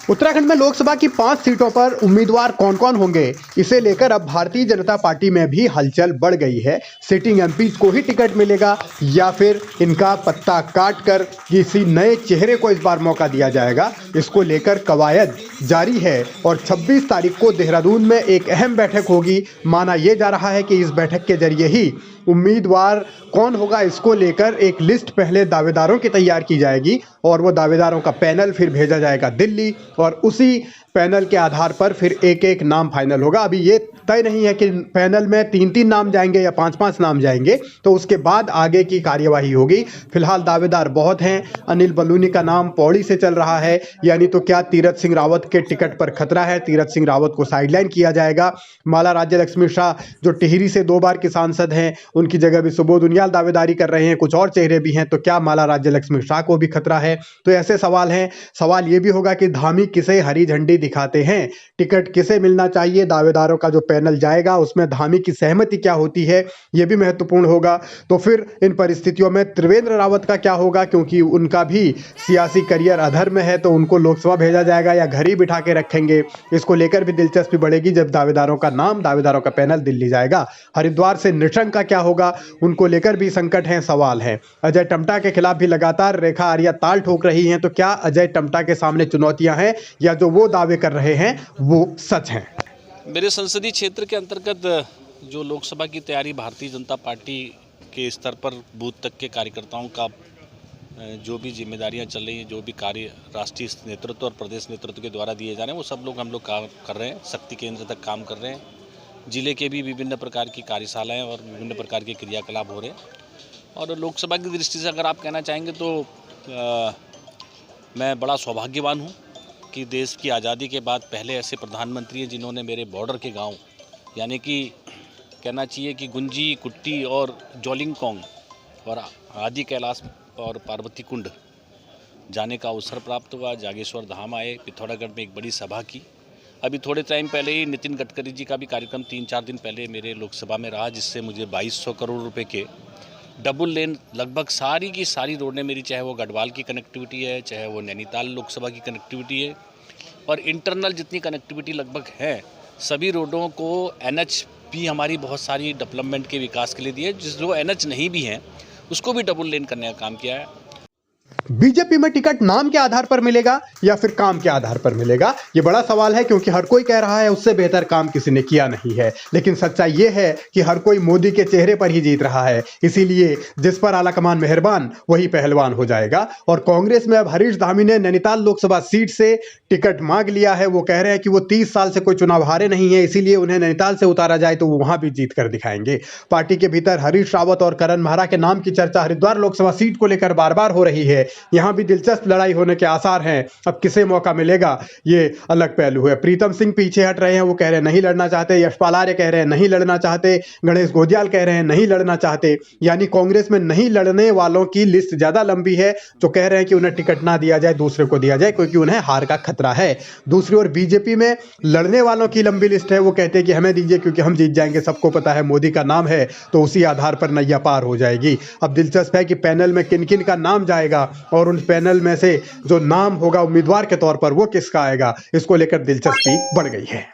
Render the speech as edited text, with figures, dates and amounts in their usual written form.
उत्तराखंड में लोकसभा की 5 सीटों पर उम्मीदवार कौन कौन होंगे, इसे लेकर अब भारतीय जनता पार्टी में भी हलचल बढ़ गई है। सिटिंग एमपीज को ही टिकट मिलेगा या फिर इनका पत्ता काट कर किसी नए चेहरे को इस बार मौका दिया जाएगा, इसको लेकर कवायद जारी है। और 26 तारीख को देहरादून में एक अहम बैठक होगी। माना यह जा रहा है कि इस बैठक के जरिए ही उम्मीदवार कौन होगा इसको लेकर एक लिस्ट पहले दावेदारों की तैयार की जाएगी और वो दावेदारों का पैनल फिर भेजा जाएगा दिल्ली और उसी पैनल के आधार पर फिर एक एक नाम फाइनल होगा। अभी ये तय नहीं है कि पैनल में 3-3 नाम जाएंगे या 5-5 नाम जाएंगे, तो उसके बाद आगे की कार्यवाही होगी। फिलहाल दावेदार बहुत हैं। अनिल बलूनी का नाम पौड़ी से चल रहा है, यानी तो क्या तीरथ सिंह रावत के टिकट पर खतरा है, तीरथ सिंह रावत को साइडलाइन किया जाएगा। माला राज्य लक्ष्मी शाह जो टिहरी से 2 बार के सांसद हैं, उनकी जगह भी सुबोध उनियाल दावेदारी कर रहे हैं। कुछ और चेहरे भी हैं, तो क्या माला राज्य लक्ष्मी शाह को भी खतरा है? तो ऐसे सवाल हैं। सवाल ये भी होगा कि धामी किसे हरी झंडी दिखाते हैं, टिकट किसे मिलना चाहिए, दावेदारों का जो पैनल जाएगा उसमें धामी की सहमति क्या होती है, यह भी महत्वपूर्ण होगा। तो फिर इन परिस्थितियों में त्रिवेंद्र रावत का क्या होगा, क्योंकि उनका भी सियासी करियर अधर में है, तो उनको लोकसभा भेजा जाएगा या घर ही बिठा के रखेंगे, इसको लेकर भी दिलचस्पी बढ़ेगी जब दावेदारों का नाम, दावेदारों का पैनल दिल्ली जाएगा। हरिद्वार से निशंक का क्या होगा, उनको लेकर भी संकट है, सवाल है। अजय टम्टा के खिलाफ भी लगातार रेखा आर्या ताल ठोक रही हैं, तो क्या अजय टम्टा के सामने चुनौतियां हैं या जो वो दावे कर रहे हैं वो सच हैं? मेरे संसदीय क्षेत्र के अंतर्गत जो लोकसभा की तैयारी भारतीय जनता पार्टी के स्तर पर बूथ तक के कार्यकर्ताओं का जो भी जिम्मेदारियां चल रही हैं, जो भी कार्य राष्ट्रीय नेतृत्व और प्रदेश नेतृत्व के द्वारा दिए जा रहे हैं, वो सब लोग हम लोग काम कर रहे हैं, शक्ति केंद्र तक काम कर रहे हैं। जिले के भी विभिन्न प्रकार की कार्यशालाएँ और विभिन्न प्रकार के क्रियाकलाप हो रहे हैं। और लोकसभा की दृष्टि से अगर आप कहना चाहेंगे तो मैं बड़ा सौभाग्यवान हूँ कि देश की आज़ादी के बाद पहले ऐसे प्रधानमंत्री हैं जिन्होंने मेरे बॉर्डर के गांव, यानी कि कहना चाहिए कि गुंजी, कुट्टी और जोलिंगकोंग और आदि कैलाश और पार्वती कुंड जाने का अवसर प्राप्त हुआ। जागेश्वर धाम आए, पिथौरागढ़ में एक बड़ी सभा की। अभी थोड़े टाइम पहले ही नितिन गडकरी जी का भी कार्यक्रम 3-4 दिन पहले मेरे लोकसभा में रहा, जिससे मुझे 2200 करोड़ रुपए के डबल लेन लगभग सारी की सारी रोडें मेरी, चाहे वो गढ़वाल की कनेक्टिविटी है, चाहे वो नैनीताल लोकसभा की कनेक्टिविटी है और इंटरनल जितनी कनेक्टिविटी लगभग है, सभी रोडों को एनएच भी हमारी बहुत सारी डेवलपमेंट के विकास के लिए दी है। जो एनएच नहीं भी हैं उसको भी डबल लेन करने का काम किया है। बीजेपी में टिकट नाम के आधार पर मिलेगा या फिर काम के आधार पर मिलेगा, ये बड़ा सवाल है, क्योंकि हर कोई कह रहा है उससे बेहतर काम किसी ने किया नहीं है। लेकिन सच्चाई ये है कि हर कोई मोदी के चेहरे पर ही जीत रहा है, इसीलिए जिस पर आलाकमान मेहरबान वही पहलवान हो जाएगा। और कांग्रेस में अब हरीश धामी ने नैनीताल लोकसभा सीट से टिकट मांग लिया है। वो कह रहे हैं कि वो 30 साल से कोई चुनाव हारे नहीं है, इसीलिए उन्हें नैनीताल से उतारा जाए तो वो वहां भी जीत कर दिखाएंगे। पार्टी के भीतर हरीश रावत और करण महरा के नाम की चर्चा हरिद्वार लोकसभा सीट को लेकर बार बार हो रही है। यहां भी दिलचस्प लड़ाई होने के आसार हैं। अब किसे मौका मिलेगा ये अलग पहलू है। प्रीतम सिंह पीछे हट रहे हैं, वो कह रहे हैं नहीं लड़ना चाहते। यशपाल आर्य कह रहे हैं नहीं लड़ना चाहते। गणेश गोदियाल कह रहे हैं नहीं लड़ना चाहते। यानी कांग्रेस में नहीं लड़ने वालों की लिस्ट ज्यादा लंबी है, जो कह रहे हैं कि उन्हें टिकट ना दिया जाए, दूसरे को दिया जाए, क्योंकि उन्हें हार का खतरा है। दूसरी ओर बीजेपी में लड़ने वालों की लंबी लिस्ट है। वो कहते हैं कि हमें दीजिए क्योंकि हम जीत जाएंगे, सबको पता है मोदी का नाम है, तो उसी आधार पर नैया पार हो जाएगी। अब दिलचस्प है कि पैनल में किन किन का नाम जाएगा और उन पैनल में से जो नाम होगा उम्मीदवार के तौर पर वो किसका आएगा, इसको लेकर दिलचस्पी बढ़ गई है।